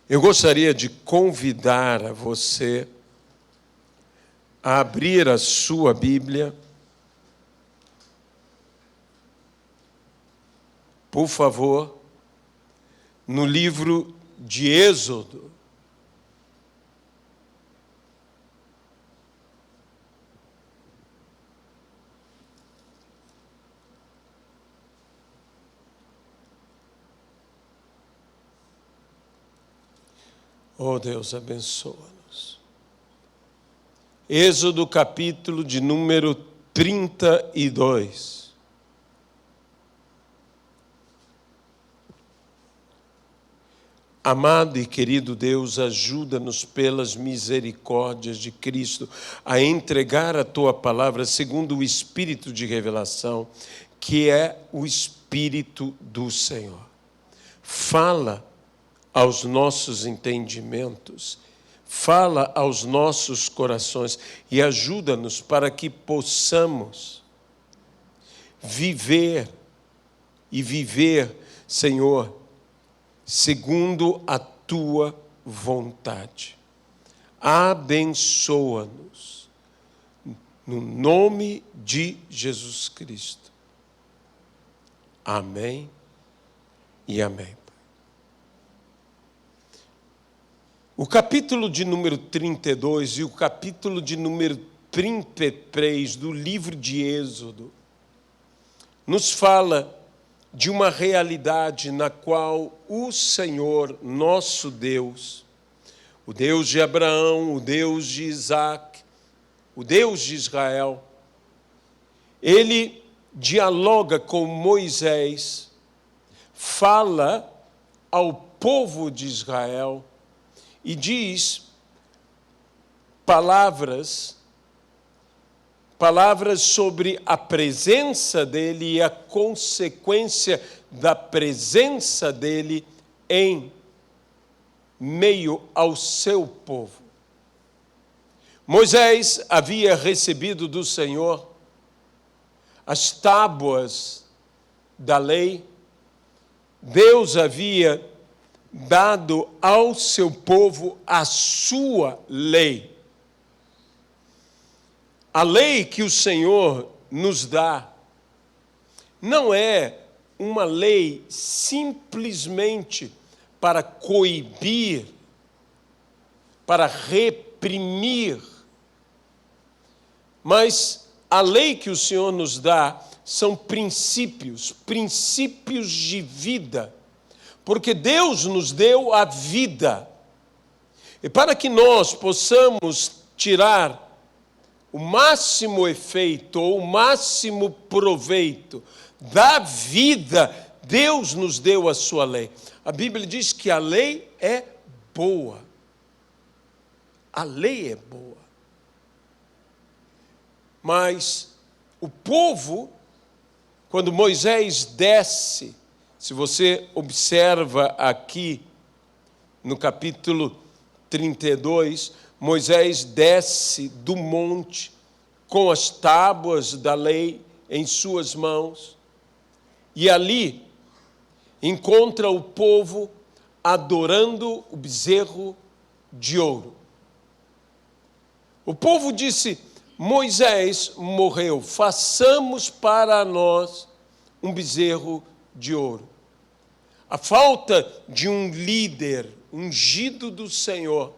Eu gostaria de convidar a você a abrir a sua Bíblia, por favor, no livro de Êxodo. Oh, Deus, abençoa-nos. Êxodo, capítulo de número 32. Amado e querido Deus, ajuda-nos pelas misericórdias de Cristo a entregar a Tua palavra segundo o Espírito de revelação, que é o Espírito do Senhor. Fala aos nossos entendimentos, fala aos nossos corações e ajuda-nos para que possamos viver, Senhor, segundo a Tua vontade. Abençoa-nos, no nome de Jesus Cristo. Amém e amém. O capítulo de número 32 e o capítulo de número 33 do livro de Êxodo nos fala de uma realidade na qual o Senhor, nosso Deus, o Deus de Abraão, o Deus de Isaac, o Deus de Israel, ele dialoga com Moisés, fala ao povo de Israel e diz palavras sobre a presença dele e a consequência da presença dele em meio ao seu povo. Moisés havia recebido do Senhor as tábuas da lei. Deus havia dado ao seu povo a sua lei. A lei que o Senhor nos dá não é uma lei simplesmente para coibir, para reprimir, mas a lei que o Senhor nos dá são princípios de vida, porque Deus nos deu a vida. E para que nós possamos tirar o máximo efeito ou o máximo proveito da vida, Deus nos deu a sua lei. A Bíblia diz que a lei é boa. A lei é boa. Mas o povo, quando Moisés desce, se você observa aqui no capítulo 32, Moisés desce do monte com as tábuas da lei em suas mãos e ali encontra o povo adorando o bezerro de ouro. O povo disse: Moisés morreu, façamos para nós um bezerro de ouro. A falta de um líder ungido do Senhor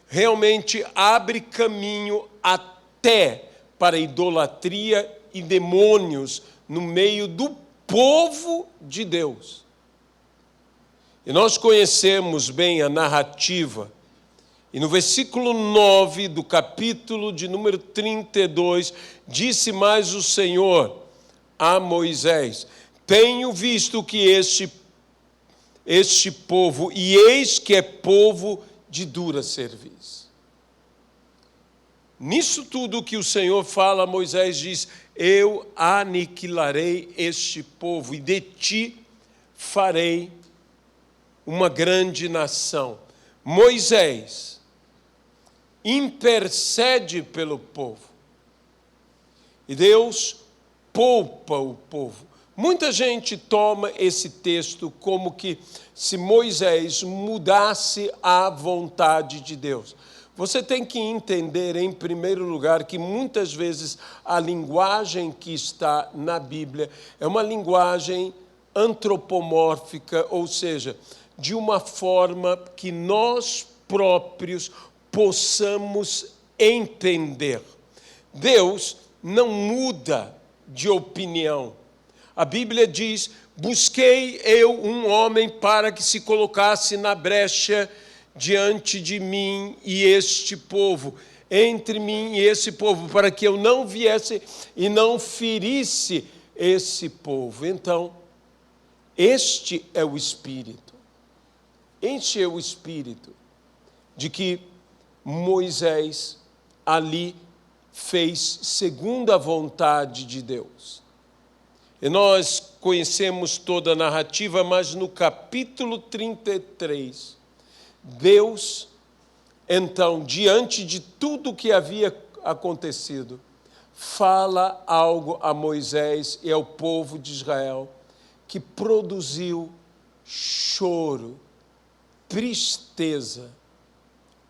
realmente abre caminho até para idolatria e demônios no meio do povo de Deus. E nós conhecemos bem a narrativa. E no versículo 9 do capítulo de número 32, disse mais o Senhor a Moisés: tenho visto que este povo, e eis que é povo de dura serviço. Nisso tudo que o Senhor fala, Moisés diz: eu aniquilarei este povo e de ti farei uma grande nação. Moisés intercede pelo povo. E Deus poupa o povo, Muita gente toma esse texto como que se Moisés mudasse a vontade de Deus. Você tem que entender, em primeiro lugar, que muitas vezes a linguagem que está na Bíblia é uma linguagem antropomórfica, ou seja, de uma forma que nós próprios possamos entender. Deus não muda de opinião. A Bíblia diz: busquei eu um homem para que se colocasse na brecha diante de mim e este povo, entre mim e esse povo, para que eu não viesse e não ferisse esse povo. Então, este é o Espírito. Este é o Espírito de que Moisés ali fez segundo a vontade de Deus. E nós conhecemos toda a narrativa, mas no capítulo 33, Deus, então, diante de tudo o que havia acontecido, fala algo a Moisés e ao povo de Israel que produziu choro, tristeza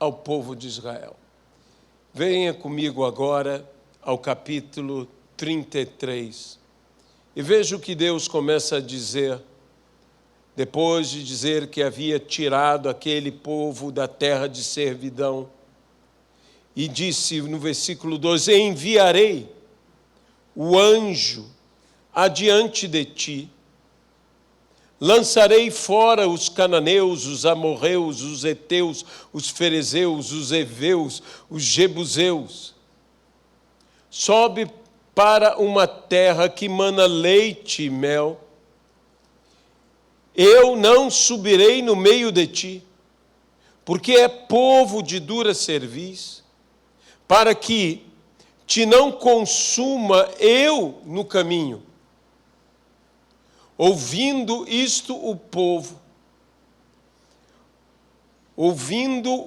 ao povo de Israel. Venha comigo agora ao capítulo 33 e veja o que Deus começa a dizer, depois de dizer que havia tirado aquele povo da terra de servidão. E disse no versículo 12: enviarei o anjo adiante de ti, lançarei fora os cananeus, os amorreus, os heteus, os ferezeus, os heveus, os jebuseus. Sobe para uma terra que mana leite e mel. Eu não subirei no meio de ti, porque é povo de dura cerviz, para que te não consuma eu no caminho. Ouvindo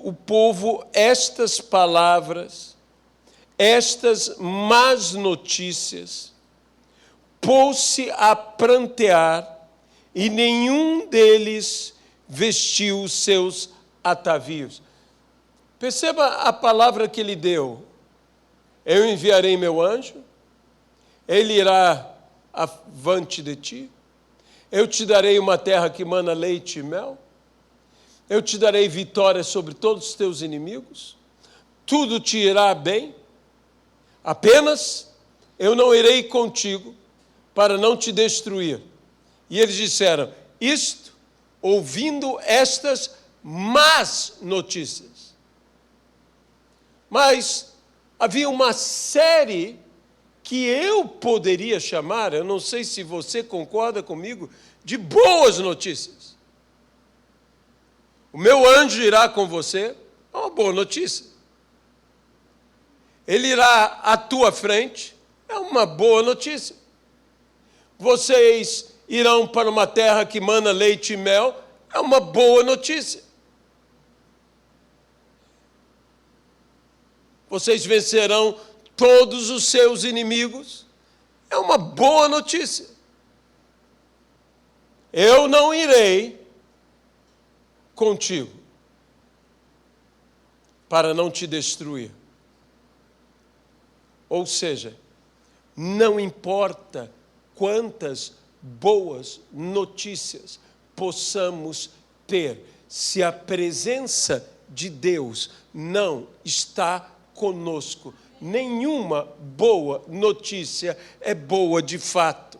o povo estas palavras, estas más notícias, pôs-se a prantear, e nenhum deles vestiu os seus atavios. Perceba a palavra que ele deu. Eu enviarei meu anjo, ele irá avante de ti, eu te darei uma terra que mana leite e mel, eu te darei vitória sobre todos os teus inimigos, tudo te irá bem, apenas eu não irei contigo para não te destruir. E eles disseram isto, ouvindo estas más notícias. Mas havia uma série que eu poderia chamar, eu não sei se você concorda comigo, de boas notícias. O meu anjo irá com você, é uma boa notícia. Ele irá à tua frente, é uma boa notícia. Vocês irão para uma terra que mana leite e mel, é uma boa notícia. Vocês vencerão todos os seus inimigos, é uma boa notícia. Eu não irei contigo para não te destruir. Ou seja, não importa quantas boas notícias possamos ter, se a presença de Deus não está conosco, nenhuma boa notícia é boa de fato.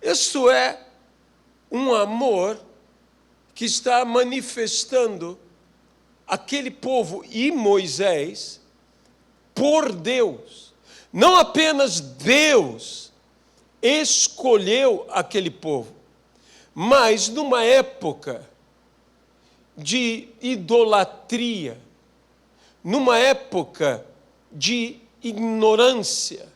Isso é um amor que está manifestando aquele povo e Moisés por Deus. Não apenas Deus escolheu aquele povo, mas numa época de idolatria, numa época de ignorância,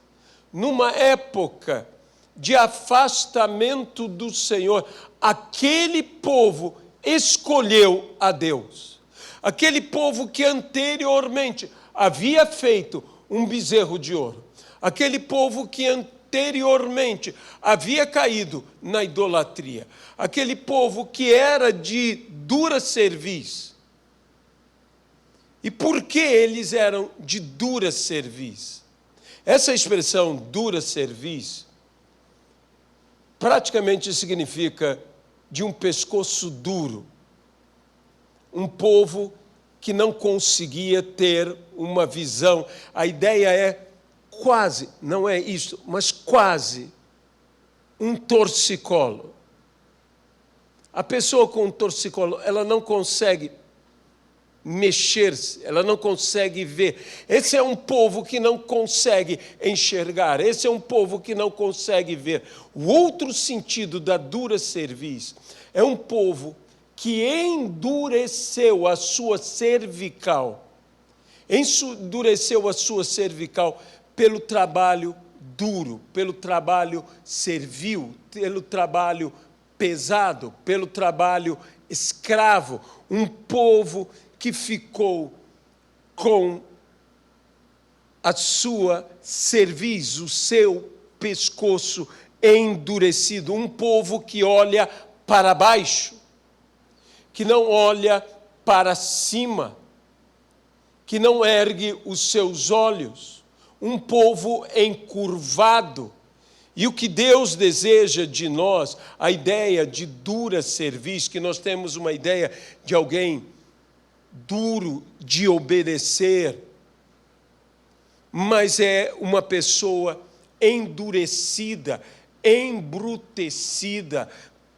numa época de afastamento do Senhor, aquele povo escolheu a Deus. Aquele povo que anteriormente havia feito um bezerro de ouro. Aquele povo que anteriormente havia caído na idolatria. Aquele povo que era de dura cerviz. E por que eles eram de dura cerviz? Essa expressão dura cerviz praticamente significa de um pescoço duro. Um povo que não conseguia ter uma visão. A ideia é quase, não é isso, mas quase um torcicolo. A pessoa com um torcicolo, ela não consegue mexer-se, ela não consegue ver. Esse é um povo que não consegue enxergar, esse é um povo que não consegue ver. O outro sentido da dura cerviz é um povo que endureceu a sua cervical, pelo trabalho duro, pelo trabalho servil, pelo trabalho pesado, pelo trabalho escravo, um povo que ficou com a sua cerviz, o seu pescoço endurecido, um povo que olha para baixo, que não olha para cima, que não ergue os seus olhos, um povo encurvado. E o que Deus deseja de nós, a ideia de dura cerviz, que nós temos uma ideia de alguém duro de obedecer, mas é uma pessoa endurecida, embrutecida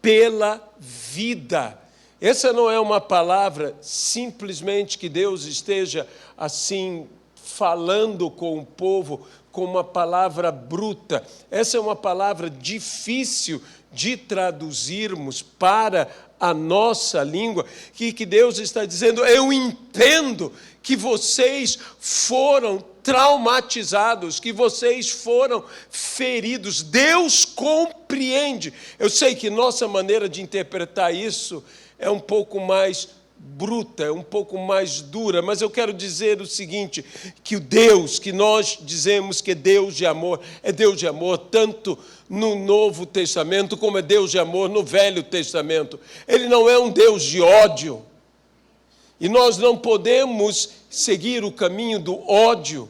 pela vida. Essa não é uma palavra simplesmente que Deus esteja assim falando com o povo com uma palavra bruta. Essa é uma palavra difícil de traduzirmos para a nossa língua, que Deus está dizendo: eu entendo que vocês foram traumatizados, que vocês foram feridos. Deus compreende. Eu sei que nossa maneira de interpretar isso é um pouco mais bruta, é um pouco mais dura, mas eu quero dizer o seguinte, que o Deus que nós dizemos que é Deus de amor tanto no Novo Testamento como é Deus de amor no Velho Testamento. Ele não é um Deus de ódio. E nós não podemos seguir o caminho do ódio.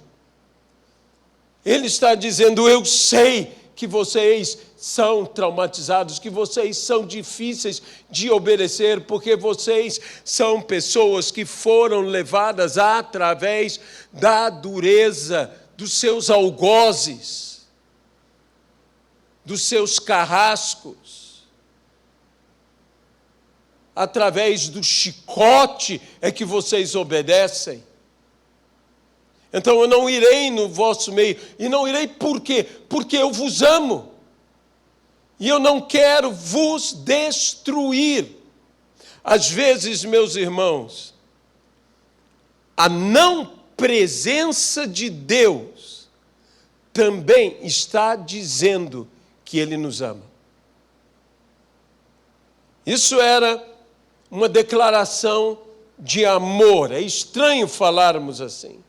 Ele está dizendo: eu sei que vocês são traumatizados, que vocês são difíceis de obedecer, porque vocês são pessoas que foram levadas através da dureza dos seus algozes, dos seus carrascos, através do chicote é que vocês obedecem. Então eu não irei no vosso meio, e não irei por quê? Porque eu vos amo. E eu não quero vos destruir. Às vezes, meus irmãos, a não presença de Deus também está dizendo que Ele nos ama. Isso era uma declaração de amor. É estranho falarmos assim.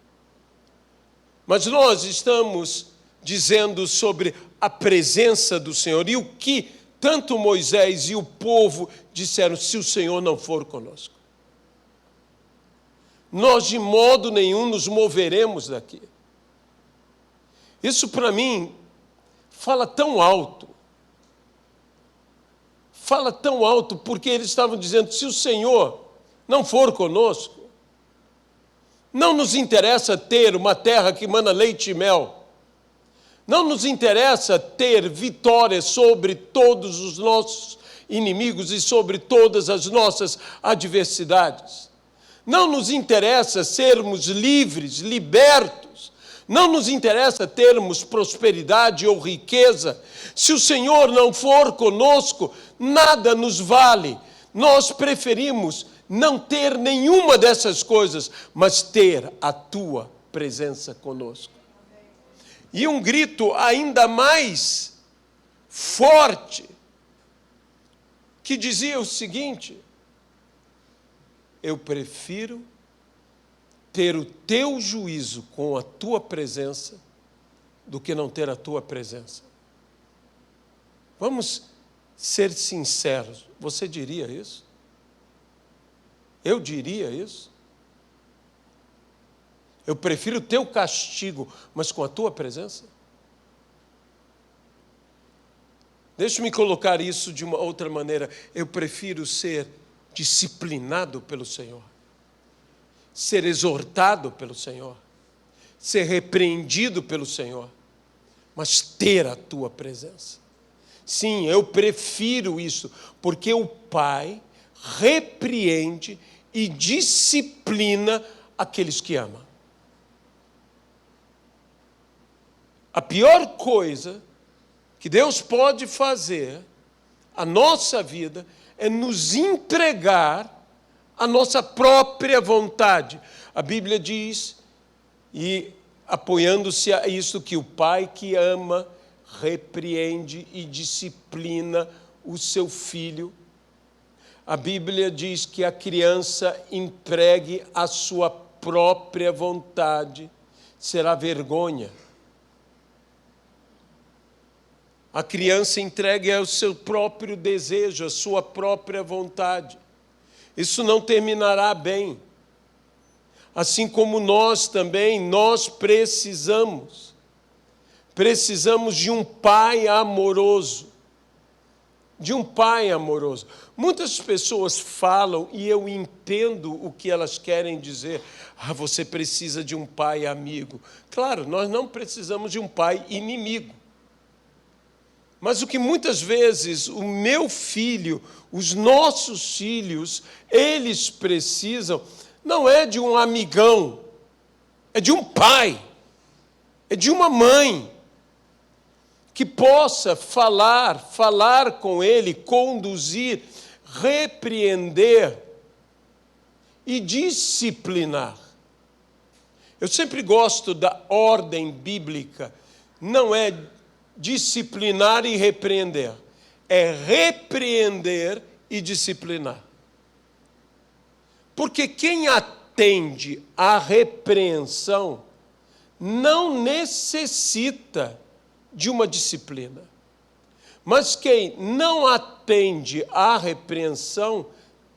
Mas nós estamos dizendo sobre a presença do Senhor. E o que tanto Moisés e o povo disseram: se o Senhor não for conosco, nós de modo nenhum nos moveremos daqui. Isso para mim fala tão alto, porque eles estavam dizendo: se o Senhor não for conosco, não nos interessa ter uma terra que mana leite e mel. Não nos interessa ter vitória sobre todos os nossos inimigos e sobre todas as nossas adversidades. Não nos interessa sermos livres, libertos. Não nos interessa termos prosperidade ou riqueza. Se o Senhor não for conosco, nada nos vale. Nós preferimos não ter nenhuma dessas coisas, mas ter a tua presença conosco. E um grito ainda mais forte, que dizia o seguinte: eu prefiro ter o teu juízo com a tua presença do que não ter a tua presença. Vamos ser sinceros. Você diria isso? Eu diria isso? Eu prefiro o teu castigo, mas com a tua presença? Deixa-me colocar isso de uma outra maneira. Eu prefiro ser disciplinado pelo Senhor, ser exortado pelo Senhor, ser repreendido pelo Senhor, mas ter a tua presença. Sim, eu prefiro isso, porque o Pai repreende e disciplina aqueles que ama. A pior coisa que Deus pode fazer à nossa vida é nos entregar à nossa própria vontade. A Bíblia diz, e apoiando-se a isso, que o Pai que ama repreende e disciplina o seu filho. A Bíblia diz que a criança entregue à sua própria vontade será vergonha. A criança entregue ao seu próprio desejo, à sua própria vontade. Isso não terminará bem. Assim como nós também, nós precisamos de um pai amoroso. De um pai amoroso. Muitas pessoas falam, e eu entendo o que elas querem dizer. Você precisa de um pai amigo. Claro, nós não precisamos de um pai inimigo. Mas o que muitas vezes o meu filho, os nossos filhos, eles precisam, não é de um amigão, é de um pai, é de uma mãe, que possa falar com ele, conduzir, repreender e disciplinar. Eu sempre gosto da ordem bíblica, não é disciplinar e repreender, é repreender e disciplinar. Porque quem atende à repreensão não necessita de uma disciplina. Mas quem não atende à repreensão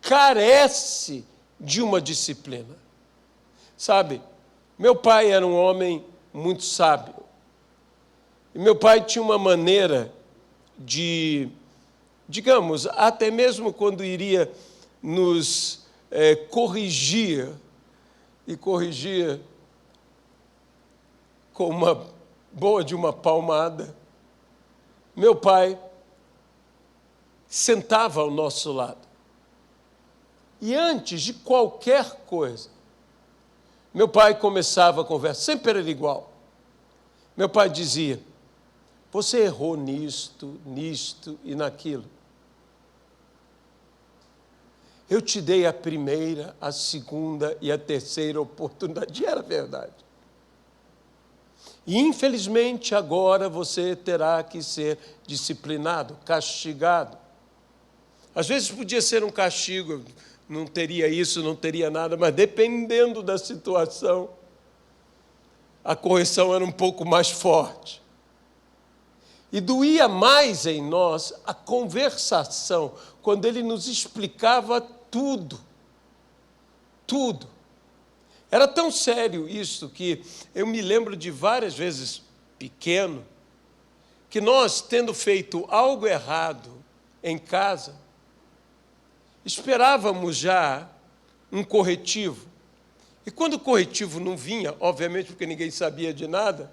carece de uma disciplina. Sabe, meu pai era um homem muito sábio. E meu pai tinha uma maneira de, digamos, até mesmo quando iria nos corrigir, e corrigia com uma boa de uma palmada, meu pai sentava ao nosso lado. E antes de qualquer coisa, meu pai começava a conversa, sempre era igual. Meu pai dizia: você errou nisto, nisto e naquilo. Eu te dei a primeira, a segunda e a terceira oportunidade. E era verdade. E, infelizmente, agora você terá que ser disciplinado, castigado. Às vezes podia ser um castigo, não teria isso, não teria nada, mas dependendo da situação, a correção era um pouco mais forte. E doía mais em nós a conversação, quando ele nos explicava tudo. Tudo. Era tão sério isso que eu me lembro de várias vezes, pequeno, que nós, tendo feito algo errado em casa, esperávamos já um corretivo. E quando o corretivo não vinha, obviamente porque ninguém sabia de nada,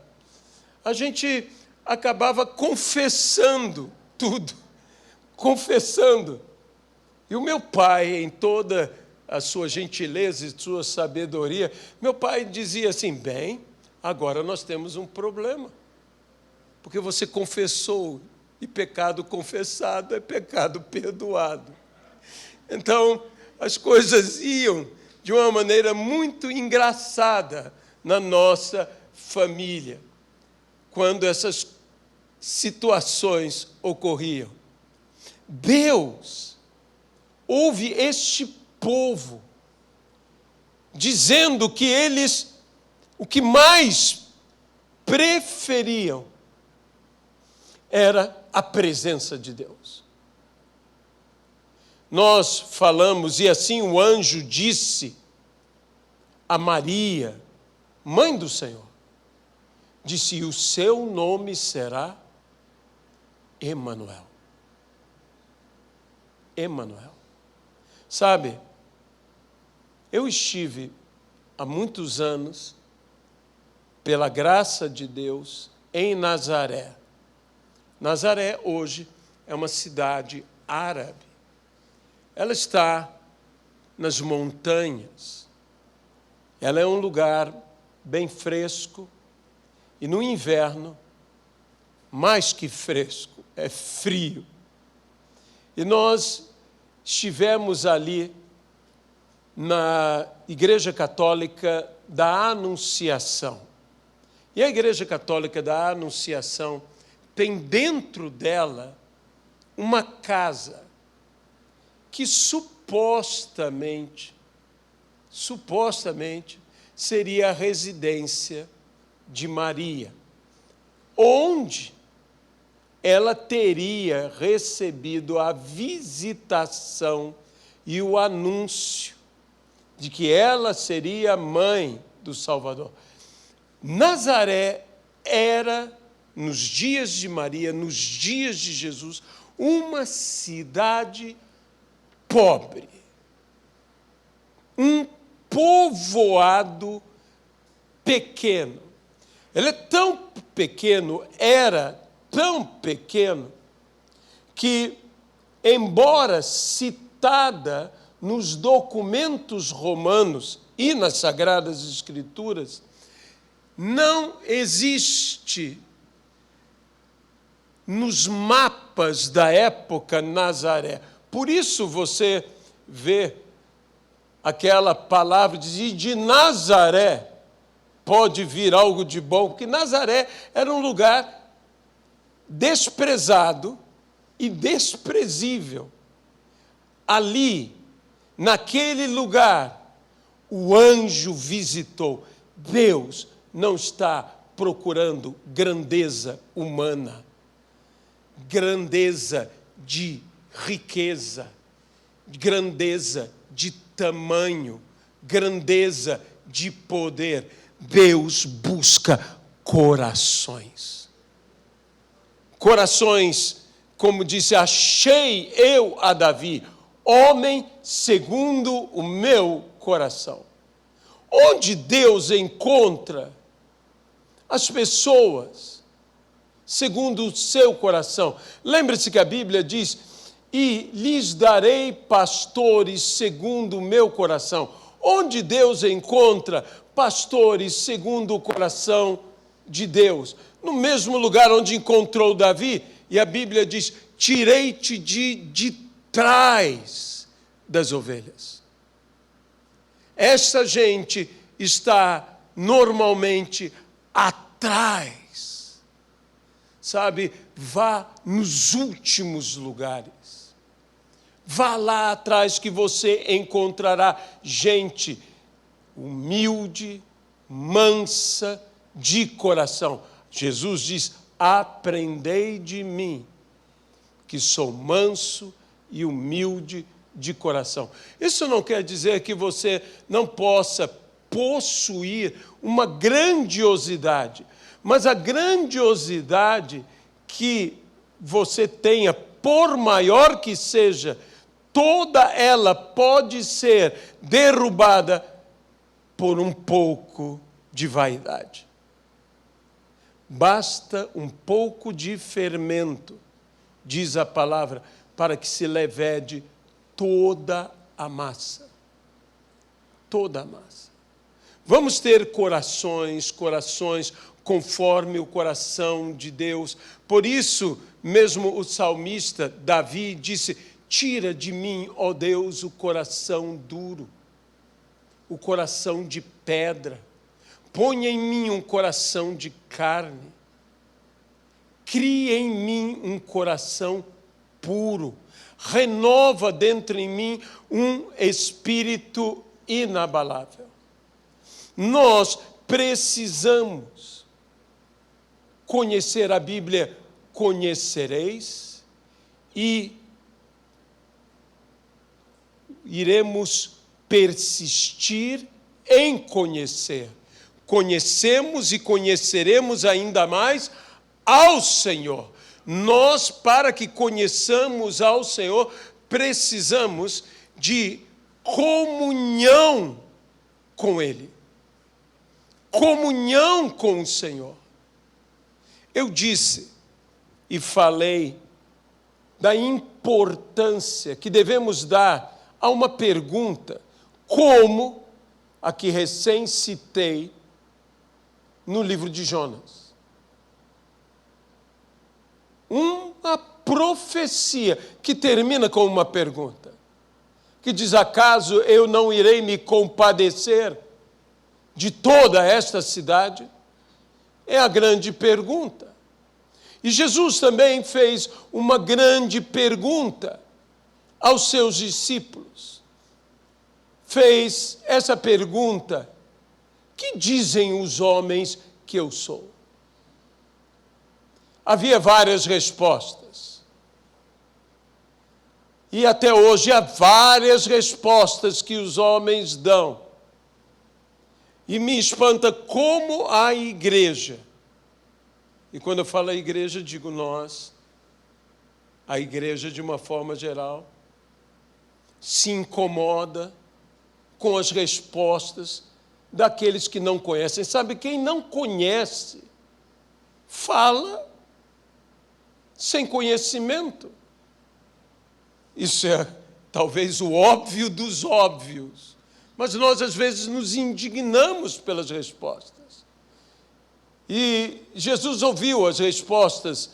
a gente acabava confessando tudo, confessando. E o meu pai, em toda a sua gentileza e sua sabedoria, meu pai dizia assim: bem, agora nós temos um problema, porque você confessou, e pecado confessado é pecado perdoado. Então, as coisas iam de uma maneira muito engraçada na nossa família, quando essas situações ocorriam. Deus ouve este povo dizendo que eles, o que mais preferiam era a presença de Deus. Nós falamos, e assim o anjo disse a Maria, mãe do Senhor, disse, e o seu nome será Emanuel. Emanuel. Sabe, eu estive há muitos anos, pela graça de Deus, em Nazaré. Nazaré hoje é uma cidade árabe. Ela está nas montanhas. Ela é um lugar bem fresco e no inverno, mais que fresco, é frio. E nós estivemos ali na Igreja Católica da Anunciação. E a Igreja Católica da Anunciação tem dentro dela uma casa que supostamente seria a residência de Maria, onde ela teria recebido a visitação e o anúncio de que ela seria mãe do Salvador. Nazaré era, nos dias de Maria, nos dias de Jesus, uma cidade pobre, um povoado pequeno. Ele é tão pequeno, era tão pequeno, que, embora citada nos documentos romanos e nas Sagradas Escrituras, não existe nos mapas da época Nazaré. Por isso você vê aquela palavra de Nazaré pode vir algo de bom, porque Nazaré era um lugar desprezado e desprezível. Ali, naquele lugar, o anjo visitou. Deus não está procurando grandeza humana, grandeza de riqueza, grandeza de tamanho, grandeza de poder. Deus busca corações. Corações, como disse, achei eu a Davi, homem segundo o meu coração. Onde Deus encontra as pessoas segundo o seu coração. Lembre-se que a Bíblia diz, e lhes darei pastores segundo o meu coração. Onde Deus encontra pastores segundo o coração de Deus? No mesmo lugar onde encontrou Davi, e a Bíblia diz, tirei-te de trás das ovelhas. Essa gente está normalmente atrás. Sabe, vá nos últimos lugares. Vá lá atrás que você encontrará gente humilde, mansa, de coração. Jesus diz, aprendei de mim, que sou manso e humilde de coração. Isso não quer dizer que você não possa possuir uma grandiosidade, mas a grandiosidade que você tenha, por maior que seja, toda ela pode ser derrubada por um pouco de vaidade. Basta um pouco de fermento, diz a palavra, para que se levede toda a massa. Toda a massa. Vamos ter corações conforme o coração de Deus. Por isso, mesmo o salmista Davi disse, tira de mim, ó Deus, o coração duro, o coração de pedra. Põe em mim um coração de carne. Cria em mim um coração puro. Renova dentro em mim um espírito inabalável. Nós precisamos conhecer a Bíblia conhecereis e iremos persistir em conhecer. Conhecemos e conheceremos ainda mais ao Senhor. Nós, para que conheçamos ao Senhor, precisamos de comunhão com Ele. Comunhão com o Senhor. Eu disse e falei da importância que devemos dar a uma pergunta, como a que recém citei no livro de Jonas. Uma profecia que termina com uma pergunta, que diz: acaso eu não irei me compadecer de toda esta cidade? É a grande pergunta. E Jesus também fez uma grande pergunta aos seus discípulos. Fez essa pergunta: que dizem os homens que eu sou? Havia várias respostas. E até hoje há várias respostas que os homens dão. E me espanta como a igreja, e quando eu falo a igreja, digo nós, a igreja de uma forma geral, se incomoda com as respostas daqueles que não conhecem. Sabe, quem não conhece, fala sem conhecimento. Isso é talvez o óbvio dos óbvios. Mas nós, às vezes, nos indignamos pelas respostas. E Jesus ouviu as respostas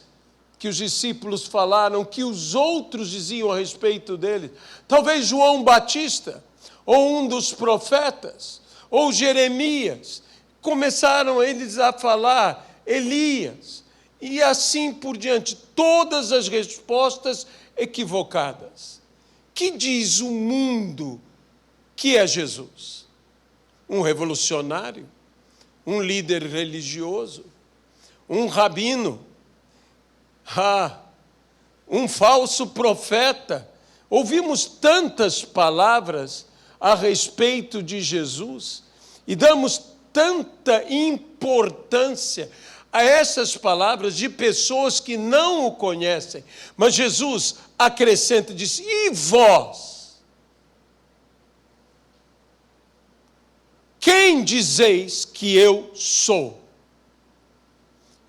que os discípulos falaram, que os outros diziam a respeito dele. Talvez João Batista, ou um dos profetas, ou Jeremias. Começaram eles a falar, Elias, e assim por diante. Todas as respostas equivocadas. Que diz o mundo que é Jesus? Um revolucionário? Um líder religioso? Um rabino? Um falso profeta? Ouvimos tantas palavras a respeito de Jesus e damos tanta importância a essas palavras de pessoas que não o conhecem. Mas Jesus acrescenta e diz: e vós? Quem dizeis que eu sou?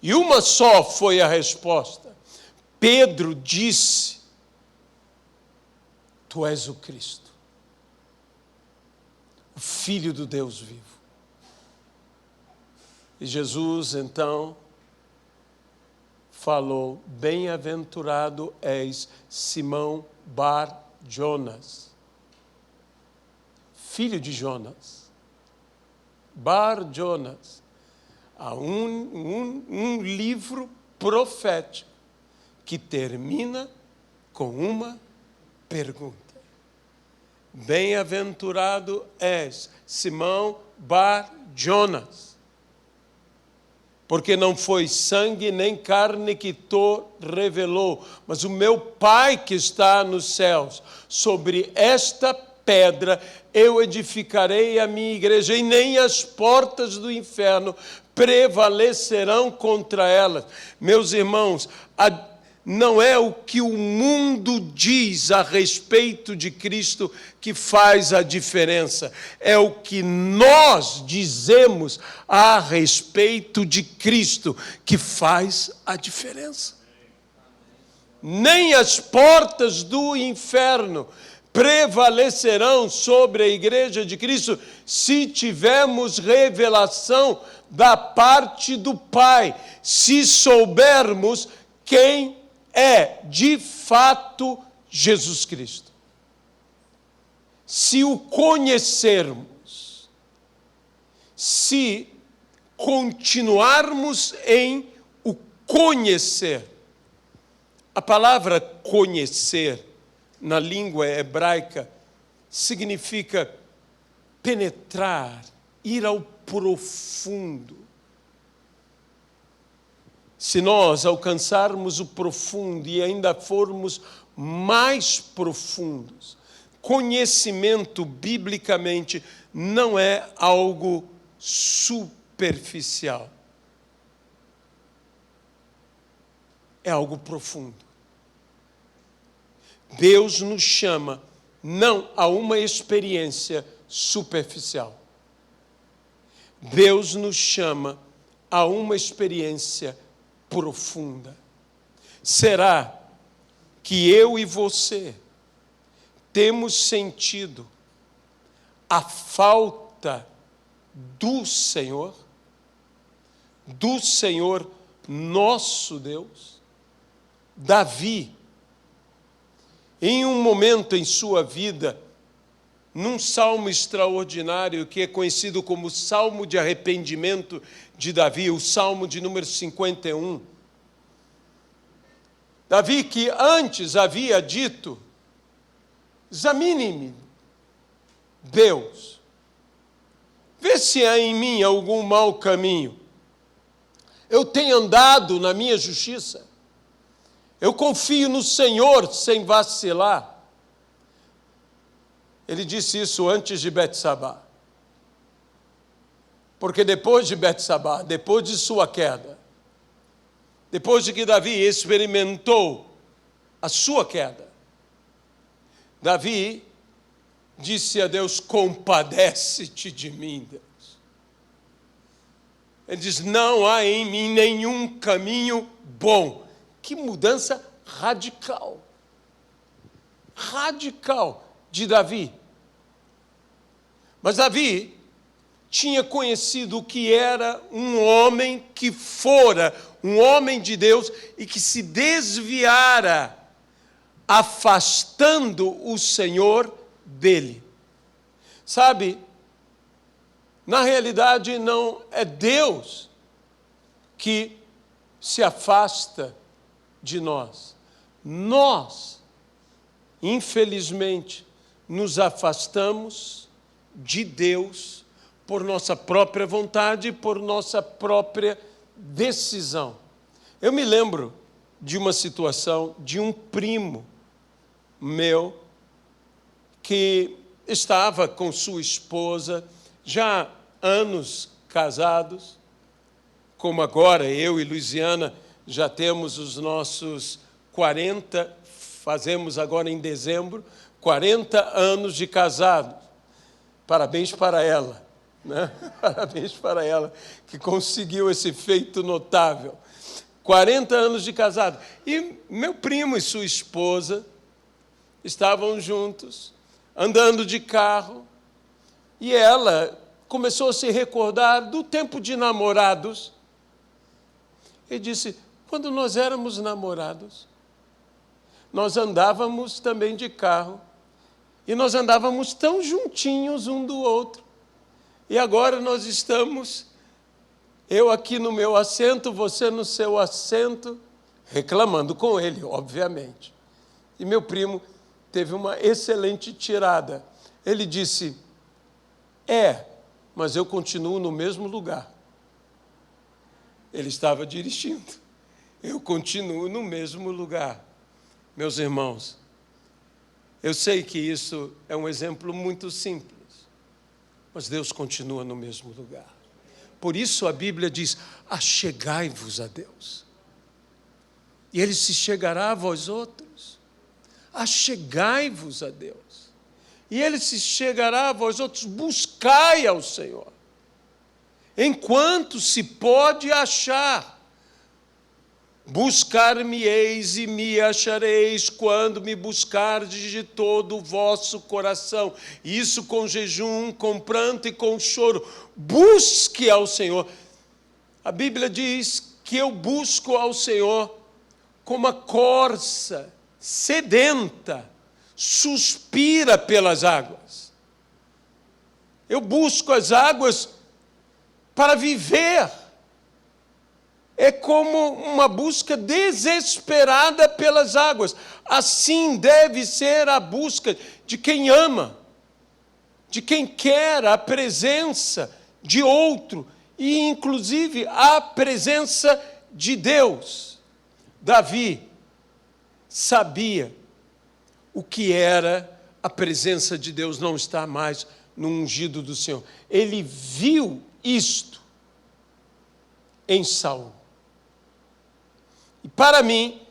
E uma só foi a resposta. Pedro disse: tu és o Cristo, o Filho do Deus vivo. E Jesus, então, falou: bem-aventurado és, Simão Bar-Jonas, filho de Jonas. Bar-Jonas. Há um livro profético que termina com uma pergunta. Bem-aventurado és, Simão Bar-Jonas, porque não foi sangue nem carne que te revelou, mas o meu Pai que está nos céus. Sobre esta pedra eu edificarei a minha igreja, e nem as portas do inferno prevalecerão contra elas. Meus irmãos, não é o que o mundo diz a respeito de Cristo que faz a diferença, é o que nós dizemos a respeito de Cristo que faz a diferença. Nem as portas do inferno prevalecerão sobre a igreja de Cristo se tivermos revelação da parte do Pai, se soubermos quem é de fato Jesus Cristo. Se o conhecermos, se continuarmos em o conhecer. A palavra conhecer na língua hebraica significa penetrar, ir ao profundo. se nós alcançarmos o profundo e ainda formos mais profundos, conhecimento biblicamente não é algo superficial. É algo profundo. Deus nos chama não a uma experiência superficial. Deus nos chama a uma experiência profunda. Será que eu e você temos sentido a falta do Senhor nosso Deus? Davi, em um momento em sua vida, num salmo extraordinário que é conhecido como o Salmo de Arrependimento de Davi, o Salmo de número 51. Davi, que antes havia dito: examine-me, Deus, vê se há em mim algum mau caminho. Eu tenho andado na minha justiça. Eu confio no Senhor sem vacilar. Ele disse isso antes de Betsabá. Porque depois de Betsabá, depois de sua queda, depois de que Davi experimentou a sua queda, Davi disse a Deus: compadece-te de mim, Deus. Ele diz: não há em mim nenhum caminho bom. Que mudança radical. Radical de Davi. Mas Davi tinha conhecido o que era um homem que fora um homem de Deus e que se desviara, afastando o Senhor dele. Sabe, na realidade não é Deus que se afasta de nós. Nós, infelizmente, nos afastamos de Deus por nossa própria vontade, por nossa própria decisão. Eu me lembro de uma situação de um primo meu que estava com sua esposa, já há anos casados, como agora eu e Luiziana já temos os nossos 40, fazemos agora em dezembro, 40 anos de casado. Parabéns para ela, né? Parabéns para ela, que conseguiu esse feito notável. 40 anos de casado. E meu primo e sua esposa estavam juntos, andando de carro, e ela começou a se recordar do tempo de namorados. E disse: quando nós éramos namorados, nós andávamos também de carro, e nós andávamos tão juntinhos um do outro. E agora nós estamos, eu aqui no meu assento, você no seu assento, reclamando com ele, obviamente. E meu primo teve uma excelente tirada. Ele disse: mas eu continuo no mesmo lugar. Ele estava dirigindo. Eu continuo no mesmo lugar. Meus irmãos, eu sei que isso é um exemplo muito simples, mas Deus continua no mesmo lugar. Por isso a Bíblia diz: achegai-vos a Deus, e Ele se chegará a vós outros. Achegai-vos a Deus, e Ele se chegará a vós outros. Buscai ao Senhor, enquanto se pode achar. Buscar-me-eis e me achareis, quando me buscardes de todo o vosso coração. Isso com jejum, com pranto e com choro. Busque ao Senhor. A Bíblia diz que eu busco ao Senhor como a corça sedenta suspira pelas águas. Eu busco as águas para viver. É como uma busca desesperada pelas águas. Assim deve ser a busca de quem ama, de quem quer a presença de outro, e inclusive a presença de Deus. Davi sabia o que era a presença de Deus não estar mais no ungido do Senhor. Ele viu isto em Saul. E para mim,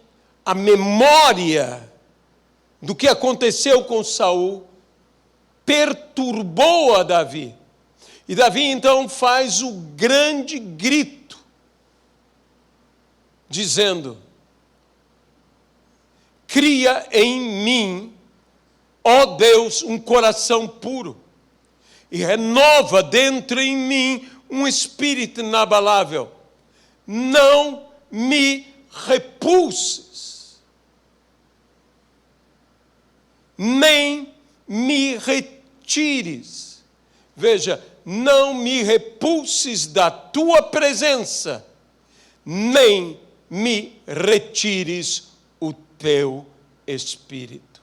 a memória do que aconteceu com Saul perturbou a Davi. E Davi então faz o grande grito, dizendo: cria em mim, ó Deus, um coração puro, e renova dentro em mim um espírito inabalável. Não me repulses, nem me retires. Veja, não me repulses da tua presença, nem me retires o teu espírito.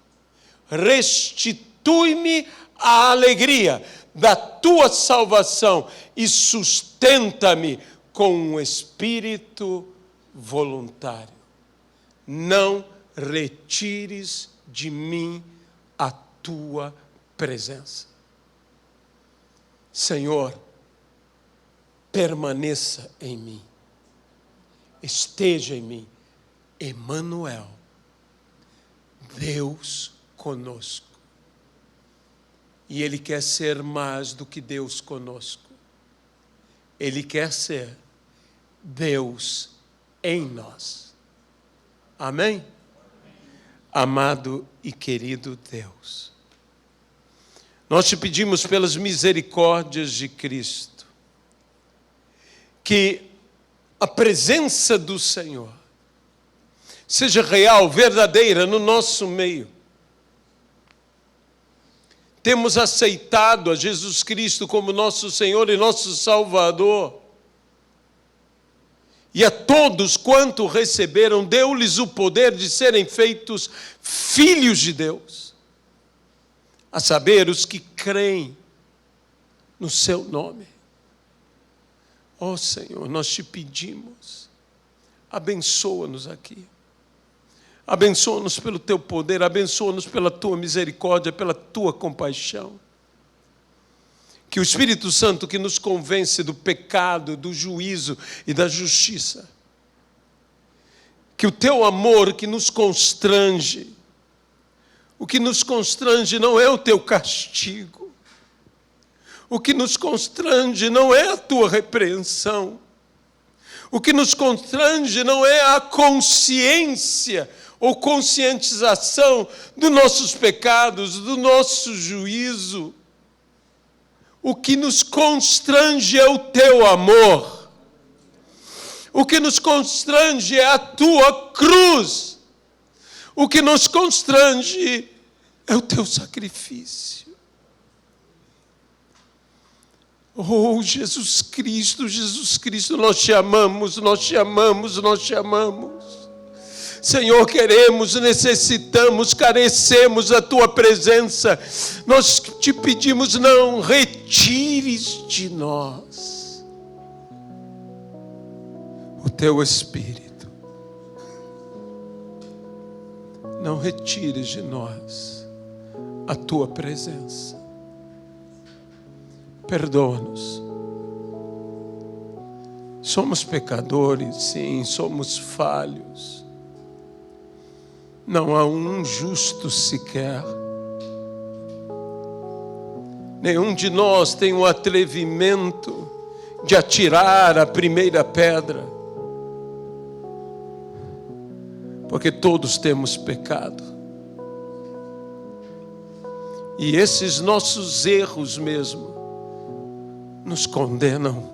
Restitui-me a alegria da tua salvação e sustenta-me com um espírito voluntário. Não retires de mim a tua presença. Senhor, permaneça em mim, esteja em mim, Emanuel, Deus conosco. E Ele quer ser mais do que Deus conosco. Ele quer ser Deus em nós. Amém? Amado e querido Deus, nós te pedimos pelas misericórdias de Cristo, que a presença do Senhor seja real, verdadeira no nosso meio. Temos aceitado a Jesus Cristo como nosso Senhor e nosso Salvador. E a todos quanto receberam, deu-lhes o poder de serem feitos filhos de Deus. A saber, os que creem no seu nome. Ó Senhor, nós te pedimos, abençoa-nos aqui. Abençoa-nos pelo teu poder, abençoa-nos pela tua misericórdia, pela tua compaixão. Que o Espírito Santo que nos convence do pecado, do juízo e da justiça. Que o teu amor que nos constrange. O que nos constrange não é o teu castigo. O que nos constrange não é a tua repreensão. O que nos constrange não é a consciência ou conscientização dos nossos pecados, do nosso juízo. O que nos constrange é o teu amor. O que nos constrange é a tua cruz. O que nos constrange é o teu sacrifício. Oh, Jesus Cristo, nós te amamos, nós te amamos, nós te amamos. Senhor, queremos, necessitamos, carecemos da tua presença. Nós te pedimos, não retires de nós o teu Espírito. Não retires de nós a tua presença. Perdoa-nos. Somos pecadores, sim, somos falhos. Não há um justo sequer. Nenhum de nós tem o atrevimento de atirar a primeira pedra. Porque todos temos pecado. E esses nossos erros mesmo nos condenam.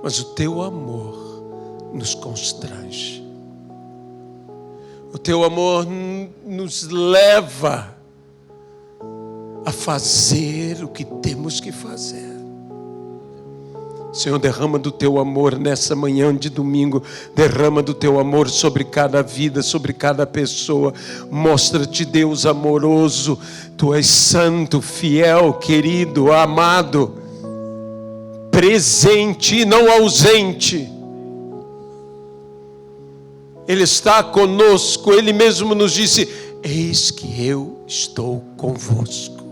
Mas o teu amor nos constrange. O teu amor nos leva a fazer o que temos que fazer. Senhor, derrama do teu amor nessa manhã de domingo. Derrama do teu amor sobre cada vida, sobre cada pessoa. Mostra-te, Deus amoroso. Tu és santo, fiel, querido, amado. Presente e não ausente. Ele está conosco. Ele mesmo nos disse: eis que eu estou convosco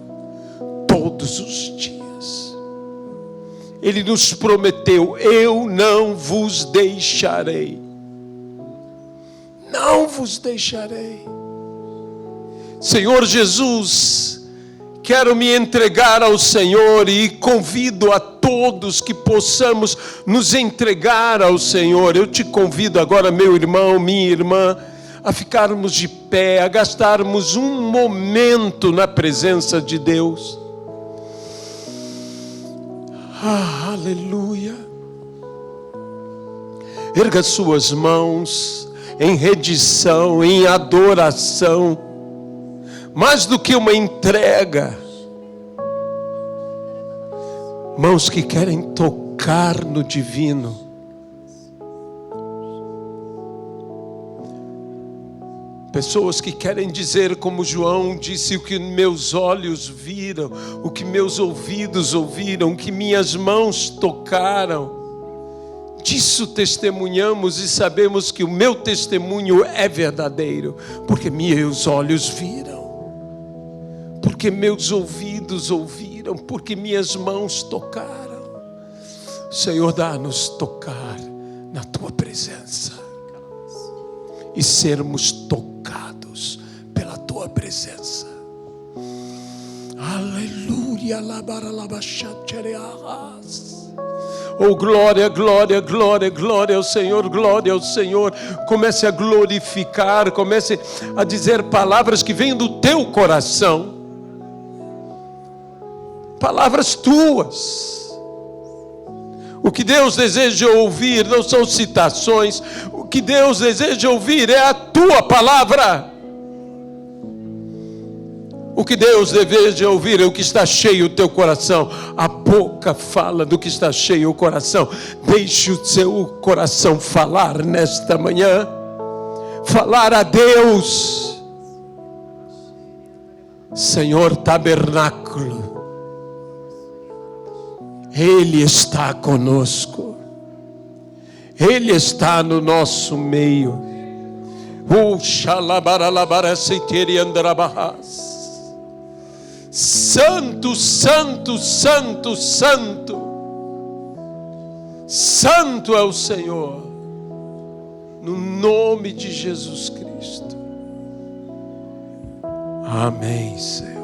todos os dias. Ele nos prometeu: eu não vos deixarei. Não vos deixarei. Senhor Jesus, quero me entregar ao Senhor e convido a todos que possamos nos entregar ao Senhor. Eu te convido agora, meu irmão, minha irmã, a ficarmos de pé, a gastarmos um momento na presença de Deus. Aleluia. Erga suas mãos em rendição, em adoração. Mais do que uma entrega, mãos que querem tocar no divino. Pessoas que querem dizer como João disse: o que meus olhos viram, o que meus ouvidos ouviram, o que minhas mãos tocaram. Disso testemunhamos e sabemos que o meu testemunho é verdadeiro, porque meus olhos viram, porque meus ouvidos ouviram, porque minhas mãos tocaram. Senhor, dá-nos tocar na Tua presença e sermos tocados pela Tua presença. Aleluia. Oh, glória, glória, glória, glória ao Senhor, glória ao Senhor. Comece a glorificar, comece a dizer palavras que vêm do teu coração. Palavras tuas. O que Deus deseja ouvir não são citações. O que Deus deseja ouvir é a tua palavra. O que Deus deseja ouvir é o que está cheio o teu coração. A boca fala do que está cheio o coração. Deixe o seu coração falar nesta manhã. Falar a Deus. Senhor tabernáculo, Ele está conosco. Ele está no nosso meio. O xalabaralabara seiteri andarabahas. Santo, santo, santo, santo. Santo é o Senhor. No nome de Jesus Cristo. Amém, Senhor.